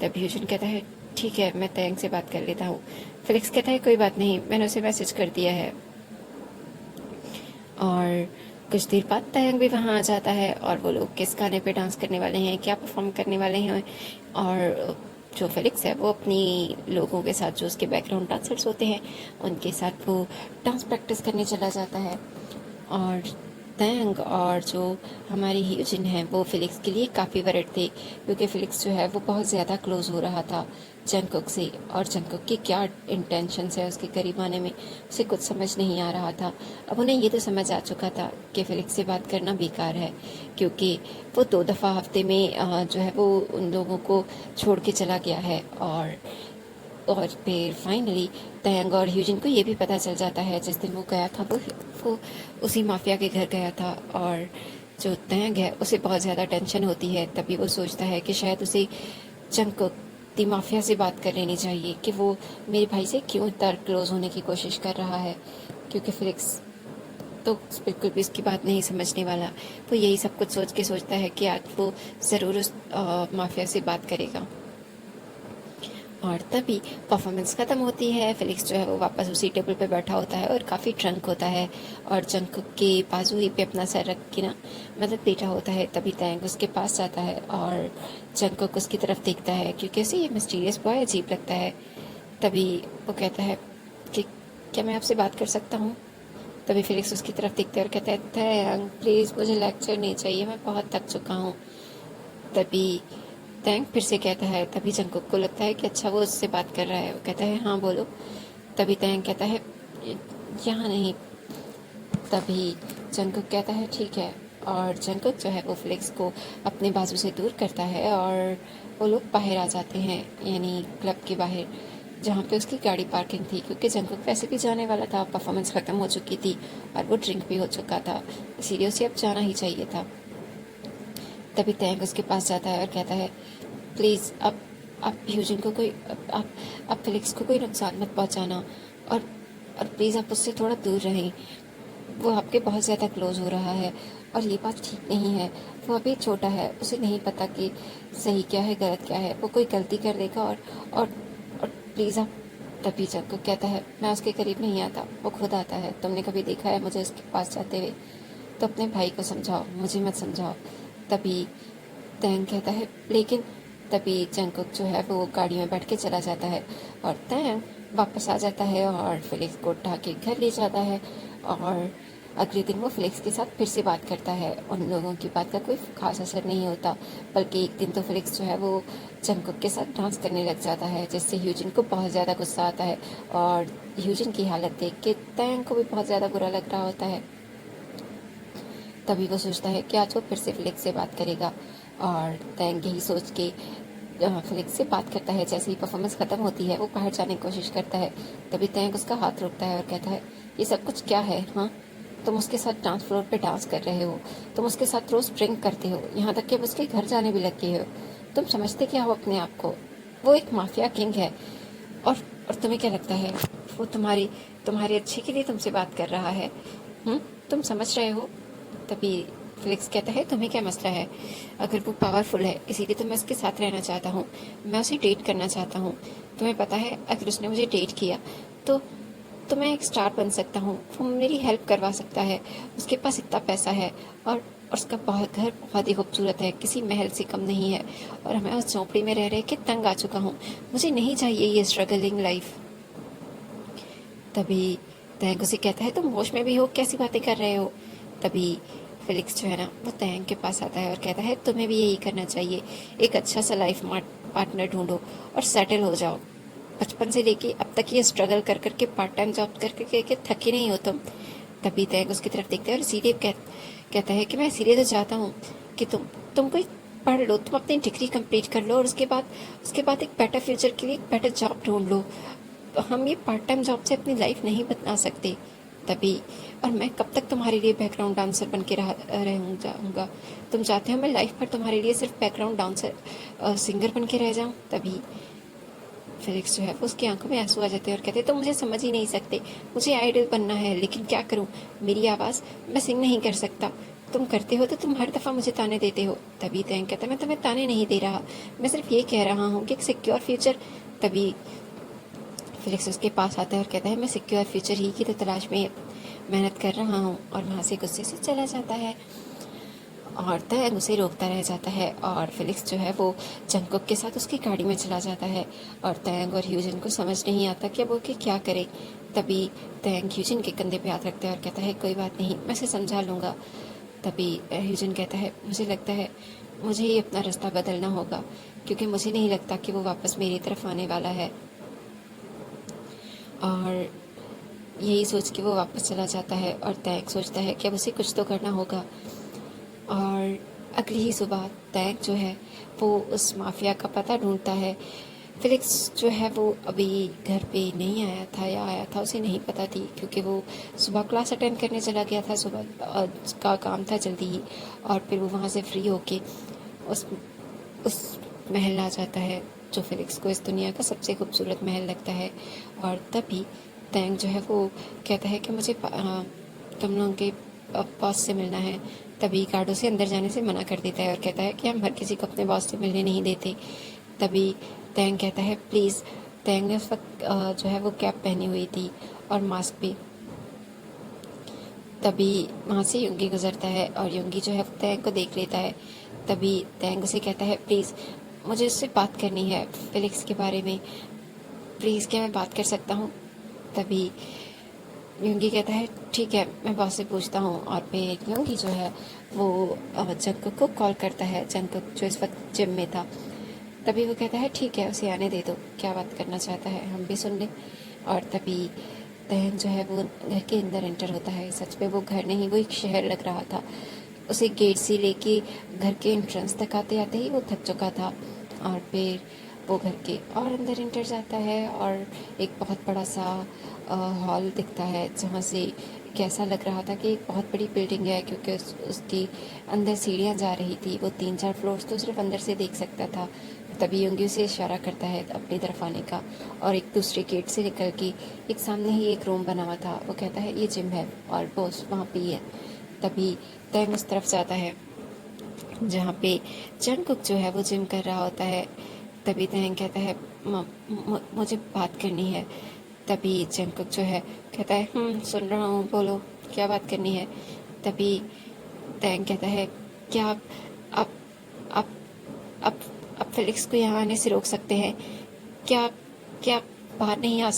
तभी ह्यूजन कहता है ठीक है मैं तयंग से बात कर लेता हूँ। फिलिक्स कहता है कोई बात नहीं, मैंने उसे मैसेज कर दिया है। और कुछ देर बाद तयंग भी वहाँ आ जाता है और वो लोग किस गाने पे डांस करने वाले हैं, क्या परफॉर्म करने वाले हैं। और जो फिलिक्स है वो अपनी लोगों के साथ जो उसके बैकग्राउंड डांसर्स होते हैं उनके साथ वो डांस प्रैक्टिस करने चला जाता है। और तयंग और जो हमारी ह्यूजिन है वो फिलिक्स के लिए काफ़ी वरिड थे, क्योंकि फिलिक्स जो है वो बहुत ज़्यादा क्लोज हो रहा था जंकुक से, और जंकुक की क्या इंटेंशंस है उसके करीब आने में उसे कुछ समझ नहीं आ रहा था। अब उन्हें ये तो समझ आ चुका था कि फिलिक्स से बात करना बेकार है, क्योंकि वो 2 दफ़ा हफ्ते में जो है वो उन लोगों को छोड़ के चला गया है। और फिर फाइनली तयंग और ह्यूजिन को ये भी पता चल जाता है जिस दिन वो गया था वो उसी माफिया के घर गया था। और जो तयंग है उसे बहुत ज़्यादा टेंशन होती है। तभी वो सोचता है कि शायद उसे जंकुक दी माफिया से बात कर लेनी चाहिए कि वो मेरे भाई से क्यों इतना क्लोज होने की कोशिश कर रहा है, क्योंकि फिलिक्स तो बिल्कुल भी इसकी बात नहीं समझने वाला। वो यही सब कुछ सोच के सोचता है कि आज वो ज़रूर उस माफिया से बात करेगा। और तभी परफॉर्मेंस ख़त्म होती है, फिलिक्स जो है वो वापस उसी टेबल पे बैठा होता है और काफ़ी ड्रंक होता है, और जंकुक के बाजू ही पे अपना सर रख के ना मतलब लेटा होता है। तभी तयंग उसके पास जाता है और जंकुक उसकी तरफ देखता है, क्योंकि उसे ये मिस्टीरियस बॉय अजीब लगता है। तभी वो कहता है कि क्या मैं आपसे बात कर सकता हूँ। तभी फिलिक्स उसकी तरफ देखता है और कहता है तयंग प्लीज़ मुझे लेक्चर नहीं चाहिए, मैं बहुत थक चुका हूँ। तभी तैंक फिर से कहता है, तभी जंकुक को लगता है कि अच्छा वो उससे बात कर रहा है। वो कहता है हाँ बोलो। तभी तैंक कहता है यहाँ नहीं। तभी जंकुक कहता है ठीक है, और जंकुक जो है वो फ्लिक्स को अपने बाजू से दूर करता है और वो लोग बाहर आ जाते हैं, यानी क्लब के बाहर जहाँ पे उसकी गाड़ी पार्किंग थी, क्योंकि जंकुक वैसे भी जाने वाला था, परफॉर्मेंस ख़त्म हो चुकी थी और वो ड्रिंक भी हो चुका था, इसीलिए उसे अब जाना ही चाहिए था। तभी तैंक उसके पास जाता है और कहता है प्लीज़ आप ह्यूजिन को कोई आप फिलिक्स को कोई नुकसान मत पहुंचाना, और प्लीज़ आप उससे थोड़ा दूर रहें। वो आपके बहुत ज़्यादा क्लोज हो रहा है और ये बात ठीक नहीं है। वो अभी छोटा है, उसे नहीं पता कि सही क्या है गलत क्या है। वो कोई गलती कर देगा और और प्लीज़ आप। तभी जंकुक कहता है मैं उसके करीब नहीं आता, वो खुद आता है। तुमने कभी देखा है मुझे उसके पास जाते हुए? तो अपने भाई को समझाओ, मुझे मत समझाओ। तभी तैंग कहता है लेकिन। तभी जंकुक जो है वो गाड़ी में बैठ के चला जाता है और तैंग वापस आ जाता है और फिलिक्स को उठा के घर ले जाता है। और अगले दिन वो फिलिक्स के साथ फिर से बात करता है। उन लोगों की बात का कोई खास असर नहीं होता, बल्कि एक दिन तो फिलिक्स जो है वो जंकुक के साथ डांस करने लग जाता है, जिससे ह्यूजिन को बहुत ज़्यादा गुस्सा आता है। और ह्यूजिन की हालत देख के तैंग को भी बहुत ज़्यादा बुरा लग रहा होता है। तभी वो सोचता है कि आज वो फिर से फिलिक्स से बात करेगा। और तैंग यही सोच के फिलिक्स से बात करता है। जैसे ही परफॉर्मेंस खत्म होती है वो बाहर जाने की कोशिश करता है। तभी तैंग उसका हाथ रोकता है और कहता है ये सब कुछ क्या है? हाँ, तुम उसके साथ डांस फ्लोर पे डांस कर रहे हो, तुम उसके साथ रोज ड्रिंक करते हो, यहाँ तक कि अब उसके घर जाने भी लग गए हो। तुम समझते क्या हो अपने आप को? वो एक माफिया किंग है। और और तुम्हें क्या लगता है वो तुम्हारे अच्छे के लिए तुमसे बात कर रहा है? हम्म, तुम समझ रहे हो? तभी फिलिक्स कहता है तुम्हें क्या मसला है? अगर वो पावरफुल है इसीलिए तो मैं उसके साथ रहना चाहता हूँ, मैं उसे डेट करना चाहता हूँ। तुम्हें पता है अगर उसने मुझे डेट किया तो तो मैं एक स्टार बन सकता हूँ, वो मेरी हेल्प करवा सकता है। उसके पास इतना पैसा है और उसका बहुत घर बहुत ही खूबसूरत है, किसी महल से कम नहीं है। और मैं उस झोंपड़ी में रह रह के तंग आ चुका हूँ। मुझे नहीं चाहिए ये स्ट्रगलिंग लाइफ। तभी तैंग उसे कहता है तुम होश में भी हो, कैसी बातें कर रहे हो? तभी फिलिक्स जो है ना वो तैंग के पास आता है और कहता है तुम्हें भी यही करना चाहिए। एक अच्छा सा लाइफ पार्टनर ढूंढो और सेटल हो जाओ। बचपन से लेके अब तक ये स्ट्रगल कर करके पार्ट टाइम जॉब कर करके थके नहीं हो तुम। तभी तैंग उसकी तरफ देखते हैं और इसीलिए कहता है कि मैं इसीलिए तो चाहता हूँ कि तुम कोई पढ़ लो, तुम अपनी डिग्री कंप्लीट कर लो और उसके बाद एक बेटर फ्यूचर के लिए एक बेटर जॉब ढूंढ लो। तो हम ये पार्ट टाइम जॉब से अपनी लाइफ नहीं बना सकते। तभी और मैं कब तक तुम्हारे लिए बैकग्राउंड डांसर बन के रहूँगा? तुम चाहते हो मैं लाइफ भर तुम्हारे लिए सिर्फ बैकग्राउंड डांसर सिंगर बन के रह जाऊँ? तभी फिलिक्स जो है वो उसकी आंखों में आंसू आ जाते हैं और कहते हैं तुम मुझे समझ ही नहीं सकते। मुझे आइडल बनना है लेकिन क्या करूं, मेरी आवाज़, मैं सिंग नहीं कर सकता। तुम करते हो तो तुम हर दफ़ा मुझे ताने देते हो। तभी तैंग कहता है मैं तुम्हें ताने नहीं दे रहा, मैं सिर्फ ये कह रहा हूँ कि एक सिक्योर फ्यूचर। तभी फिलिक्स उसके पास आता है और कहता है मैं सिक्योर फ्यूचर ही की तो तलाश में मेहनत कर रहा हूँ। और वहाँ से गुस्से से चला जाता है और तैंग उसे रोकता रह जाता है। और फिलिक्स जो है वो जंकुक के साथ उसकी गाड़ी में चला जाता है। और तैंग और ह्यूजन को समझ नहीं आता कि अब वो कि क्या करे। तभी तैंग ह्यूजन के कंधे पे हाथ रखता है और कहता है कोई बात नहीं, मैं उसे समझा लूँगा। तभी ह्यूजन कहता है मुझे लगता है मुझे ही अपना रास्ता बदलना होगा, क्योंकि मुझे नहीं लगता कि वो वापस मेरी तरफ आने वाला है। और यही सोच के वो वापस चला जाता है और तैंग सोचता है कि अब उसे कुछ तो करना होगा। और अगली ही सुबह तैंग जो है वो उस माफिया का पता ढूंढता है। फिलिक्स जो है वो अभी घर पे नहीं आया था या आया था उसे नहीं पता थी, क्योंकि वो सुबह क्लास अटेंड करने चला गया था। सुबह का काम था जल्दी ही। और फिर वो वहाँ से फ्री होके उस उस महल आ जाता है जो फिलिक्स को इस दुनिया का सबसे खूबसूरत महल लगता है। और तभी तैंग जो है वो कहता है कि मुझे तुम लोगों के बॉस से मिलना है। तभी गार्ड उसे अंदर जाने से मना कर देता है और कहता है कि हम हर किसी को अपने बॉस से मिलने नहीं देते। तभी तैंग कहता है प्लीज़। तैंग ने उस वक्त जो है वो कैप पहनी हुई थी और मास्क भी। तभी वहाँ से युंगी गुजरता है और युंगी जो है वो तैंग को देख लेता है। तभी तैंग उसे कहता है प्लीज़ मुझे उससे बात करनी है फिलिक्स के बारे में, प्लीज़ क्या मैं बात कर सकता हूँ? तभी युंगी कहता है ठीक है, मैं बॉस से पूछता हूँ। और फिर युंगी जो है वो जंकुक को कॉल करता है, जंकुक जो इस वक्त जिम में था। तभी वो कहता है ठीक है उसे आने दे दो, क्या बात करना चाहता है हम भी सुन लें। और तभी तहन जो है वो घर के अंदर एंटर होता है। सच में वो घर नहीं, वो एक शहर लग रहा था। उसे गेट से लेके घर के एंट्रेंस तक आते आते ही वो थक चुका था। और फिर वो घर के और अंदर एंटर जाता है और एक बहुत बड़ा सा हॉल दिखता है, जहाँ से कैसा लग रहा था कि एक बहुत बड़ी बिल्डिंग है, क्योंकि उसकी अंदर सीढ़ियाँ जा रही थी। वो 3-4 फ्लोर्स तो सिर्फ अंदर से देख सकता था। तभी उंगलियों से इशारा करता है अपनी तरफ आने का, और एक दूसरे गेट से निकल के एक सामने ही एक रूम बना हुआ था, वो कहता है ये जिम है और बॉस वहाँ पे ही है। तभी तैंग उस तरफ जाता है जहाँ पे जंगकुक जो है वो जिम कर रहा होता है। तभी तैंग कहता है मुझे बात करनी है। तभी जंगकुक जो है कहता है सुन रहा हूँ, बोलो क्या बात करनी है। तभी तैंग कहता है क्या आप आप आप आप फेलिक्स को यहाँ आने से रोक सकते हैं क्या? क्या आप बाहर नहीं आ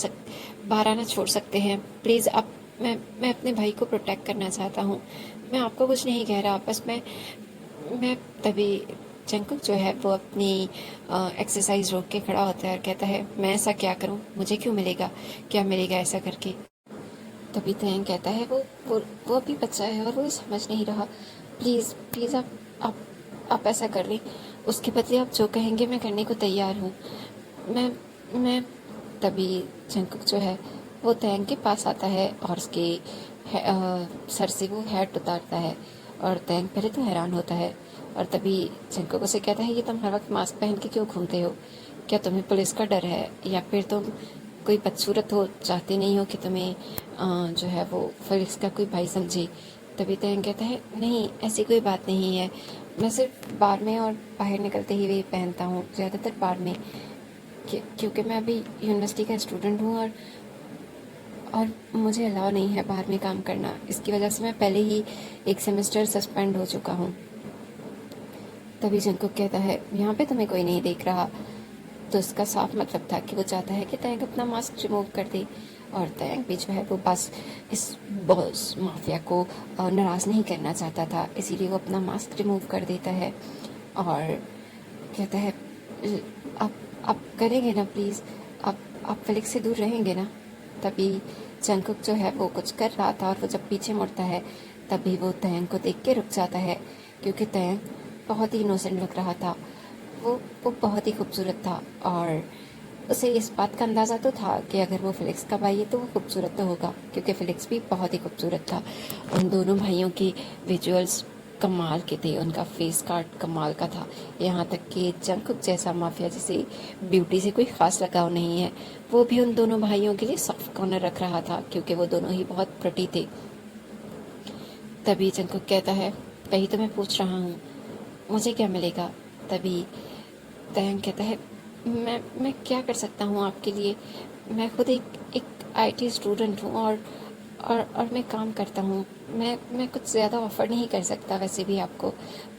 बाहर आना छोड़ सकते हैं प्लीज़? आप मैं अपने भाई को प्रोटेक्ट करना चाहता हूँ, मैं आपको कुछ नहीं कह रहा, बस मैं तभी जंकुक जो है वो अपनी एक्सरसाइज रोक के खड़ा होता है और कहता है मैं ऐसा क्या करूँ, मुझे क्यों मिलेगा, क्या मिलेगा ऐसा करके। तभी तयंग कहता है वो अभी बच्चा है और वो समझ नहीं रहा, प्लीज़ प्लीज़ आप आप ऐसा कर रही, उसके बदले आप जो कहेंगे मैं करने को तैयार हूँ। मैं तभी जंकुक जो है वो तयंग के पास आता है और उसके सर से वो हैट उतारता है, और तयंग पहले तो हैरान होता है, और तभी जंकुक उसे कहता है ये तुम हर वक्त मास्क पहन के क्यों घूमते हो, क्या तुम्हें पुलिस का डर है या फिर तुम कोई बदसूरत हो, चाहते नहीं हो कि तुम्हें जो है वो फेलिक्स का कोई भाई समझे। तभी तयंग कहता है नहीं ऐसी कोई बात नहीं है, मैं सिर्फ बार में और बाहर निकलते ही वही पहनता हूँ, ज़्यादातर बार में, क्योंकि मैं अभी यूनिवर्सिटी का स्टूडेंट हूँ और मुझे अलाउ नहीं है बाहर में काम करना, इसकी वजह से मैं पहले ही एक सेमेस्टर सस्पेंड हो चुका हूँ। तभी जंकुक कहता है यहाँ पे तुम्हें कोई नहीं देख रहा, तो इसका साफ मतलब था कि वो चाहता है कि तयंग अपना मास्क रिमूव कर दे, और तयंग भी जो है वो बस इस बॉस माफिया को नाराज़ नहीं करना चाहता था, इसीलिए वो अपना मास्क रिमूव कर देता है और कहता है आप करेंगे ना प्लीज़, आप फेलिक्स से दूर रहेंगे ना। तभी जंकुक जो है वो कुछ कर रहा था और वो जब पीछे मुड़ता है तभी वो तयंग को देख के रुक जाता है, क्योंकि तयंग बहुत ही इनोसेंट लग रहा था, वो बहुत ही खूबसूरत था, और उसे इस बात का अंदाज़ा तो था कि अगर वो फेलिक्स का भाई है तो वो खूबसूरत तो होगा, क्योंकि फेलिक्स भी बहुत ही खूबसूरत था। उन दोनों भाइयों के विजुअल्स कमाल के थे, उनका फेस कार्ड कमाल का था, यहाँ तक कि जंकुक जैसा माफिया जिसे ब्यूटी से कोई ख़ास लगाव नहीं है वो भी उन दोनों भाइयों के लिए सॉफ्ट कॉर्नर रख रहा था, क्योंकि वो दोनों ही बहुत प्रिटी थे। तभी जंकुक कहता है कहीं तो मैं पूछ रहा हूँ मुझे क्या मिलेगा। तभी तयंग कहता है मैं क्या कर सकता हूँ आपके लिए, मैं खुद एक आईटी स्टूडेंट हूँ और मैं काम करता हूँ, मैं कुछ ज़्यादा ऑफ़र नहीं कर सकता वैसे भी आपको,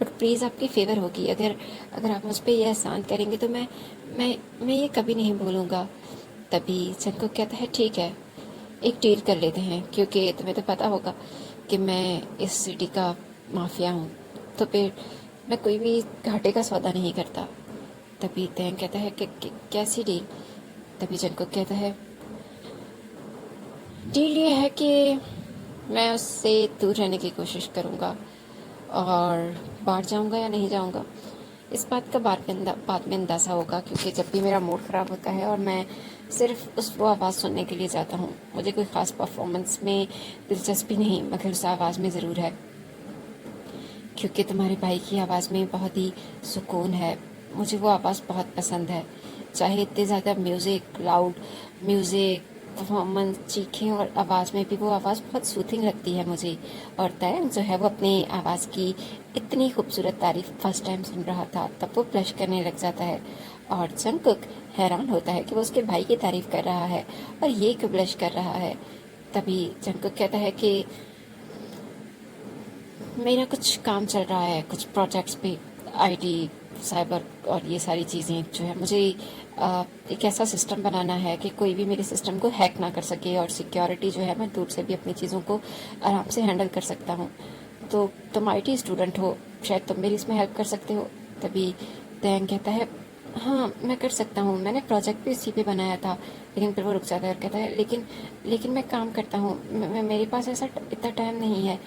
बट प्लीज़ आपकी फ़ेवर होगी, अगर आप मुझ पर यह एहसान करेंगे तो मैं ये कभी नहीं भूलूँगा। तभी जंकुक कहता है ठीक है एक डील कर लेते हैं, क्योंकि तुम्हें तो पता होगा कि मैं इस सिटी का माफिया हूँ, तो फिर मैं कोई भी घाटे का सौदा नहीं करता। तभी तयंग कहता है कि कैसी डील। तभी जंकुक कहता है डील ये है कि मैं उससे दूर रहने की कोशिश करूँगा और बाहर जाऊँगा या नहीं जाऊँगा इस बात का बाद में अंदाज़ा होगा, क्योंकि जब भी मेरा मूड ख़राब होता है और मैं सिर्फ वो आवाज़ सुनने के लिए जाता हूँ, मुझे कोई ख़ास परफॉर्मेंस में दिलचस्पी नहीं, मगर उस आवाज़ में ज़रूर है, क्योंकि तुम्हारे भाई की आवाज़ में बहुत ही सुकून है, मुझे वो आवाज़ बहुत पसंद है, चाहे इतने ज़्यादा म्यूज़िक लाउड म्यूज़िक परफॉर्मेंस चीखें और आवाज़ में भी वो आवाज़ बहुत सूथिंग लगती है मुझे। और तयंग जो है वो अपनी आवाज़ की इतनी खूबसूरत तारीफ फर्स्ट टाइम सुन रहा था, तब वो ब्लश करने लग जाता है, और जंकुक हैरान होता है कि वो उसके भाई की तारीफ कर रहा है और ये क्यों ब्लश कर रहा है। तभी जंकुक कहता है कि मेरा कुछ काम चल रहा है कुछ प्रोजेक्ट्स पे, आईटी साइबर और ये सारी चीज़ें जो है मुझे एक ऐसा सिस्टम बनाना है कि कोई भी मेरे सिस्टम को हैक ना कर सके, और सिक्योरिटी जो है मैं दूर से भी अपनी चीज़ों को आराम से हैंडल कर सकता हूँ, तो तुम आईटी स्टूडेंट हो, शायद तुम मेरी इसमें हेल्प कर सकते हो। तभी तयंग कहता है हाँ मैं कर सकता हूँ, मैंने प्रोजेक्ट भी इसी पे बनाया था, लेकिन फिर वो रुक जाता है और कहता है लेकिन मैं काम करता हूँ, मेरे पास ऐसा इतना टाइम नहीं है,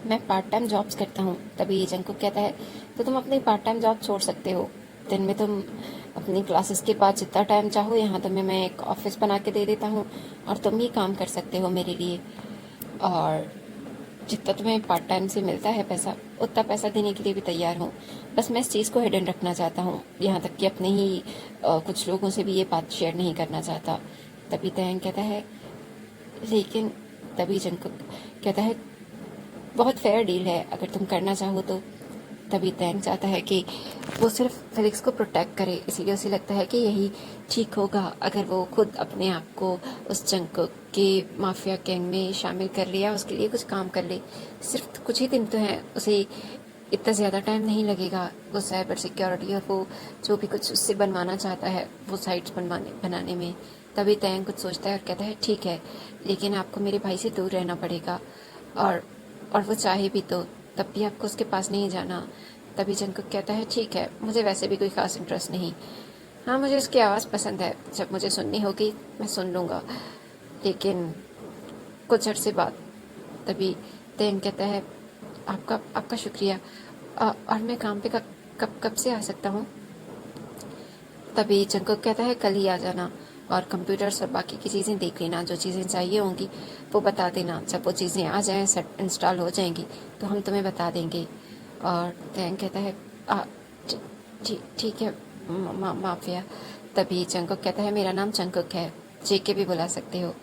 मैं पार्ट टाइम जॉब्स करता हूँ। तभी जंकुक कहता है तो तुम अपनी पार्ट टाइम जॉब छोड़ सकते हो, दिन में तुम अपनी क्लासेस के बाद जितना टाइम चाहो यहाँ तुम्हें मैं एक ऑफिस बना के दे देता हूँ और तुम ही काम कर सकते हो मेरे लिए। और जितना तुम्हें पार्ट टाइम से मिलता है पैसा, उतना पैसा देने के लिए भी तैयार हूँ। बस मैं इस चीज़ को हिडन रखना चाहता हूँ, यहाँ तक कि अपने ही कुछ लोगों से भी ये बात शेयर नहीं करना चाहता। तभी तयंग कहता है, लेकिन तभी जंकुक कहता है, बहुत फेयर डील है, अगर तुम करना चाहो तो। तभी तैंग चाहता है कि वो सिर्फ फेलिक्स को प्रोटेक्ट करे, इसीलिए उसे लगता है कि यही ठीक होगा अगर वो खुद अपने आप को उस जंकुक के माफिया गैंग में शामिल कर लिया, उसके लिए कुछ काम कर ले। सिर्फ कुछ ही दिन तो हैं, उसे इतना ज़्यादा टाइम नहीं लगेगा वो साइबर सिक्योरिटी और वो जो भी कुछ उससे बनवाना चाहता है वो साइट्स बनाने में। तभी तैंग कुछ सोचता है और कहता है, ठीक है, लेकिन आपको मेरे भाई से दूर रहना पड़ेगा, और और वो चाहे भी तो तब भी आपको उसके पास नहीं जाना। तभी जंकुक कहता है, ठीक है, मुझे वैसे भी कोई खास इंटरेस्ट नहीं। हाँ, मुझे उसकी आवाज़ पसंद है, जब मुझे सुननी होगी मैं सुन लूँगा, लेकिन कुछ अर्से बाद। तभी तेन कहता है, आपका आपका शुक्रिया, और मैं काम पे कब कब कब से आ सकता हूँ? तभी जंकुक कहता है, कल ही आ जाना, और कंप्यूटर्स और बाकी की चीज़ें देख लेना, जो चीज़ें चाहिए होंगी वो बता देना। जब वो चीज़ें आ जाएं, सेट इंस्टॉल हो जाएंगी तो हम तुम्हें बता देंगे। और तैंग कहता है, ठीक है माफिया। तभी जंकुक कहता है, मेरा नाम जंकुक है, जेके भी बुला सकते हो।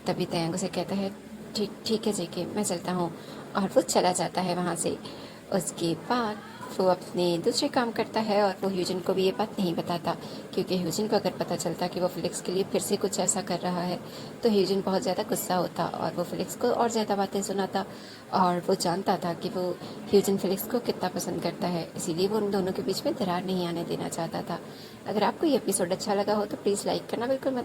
तभी तैंग उसे कहता है, ठीक ठीक है जेके, मैं चलता हूँ, और वो चला जाता है वहाँ से। उसके बाद वो अपने दूसरे काम करता है, और वो ह्यूजन को भी ये बात नहीं बताता, क्योंकि ह्यूजन को अगर पता चलता कि वो फिलिक्स के लिए फिर से कुछ ऐसा कर रहा है तो ह्यूजन बहुत ज़्यादा गुस्सा होता और वो फिलिक्स को और ज़्यादा बातें सुनाता। और वो जानता था कि वो ह्यूजन फिलिक्स को कितना पसंद करता है, इसीलिए वो उन दोनों के बीच में दरार नहीं आने देना चाहता था। अगर आपको ये एपिसोड अच्छा लगा हो तो प्लीज़ लाइक करना बिल्कुल मत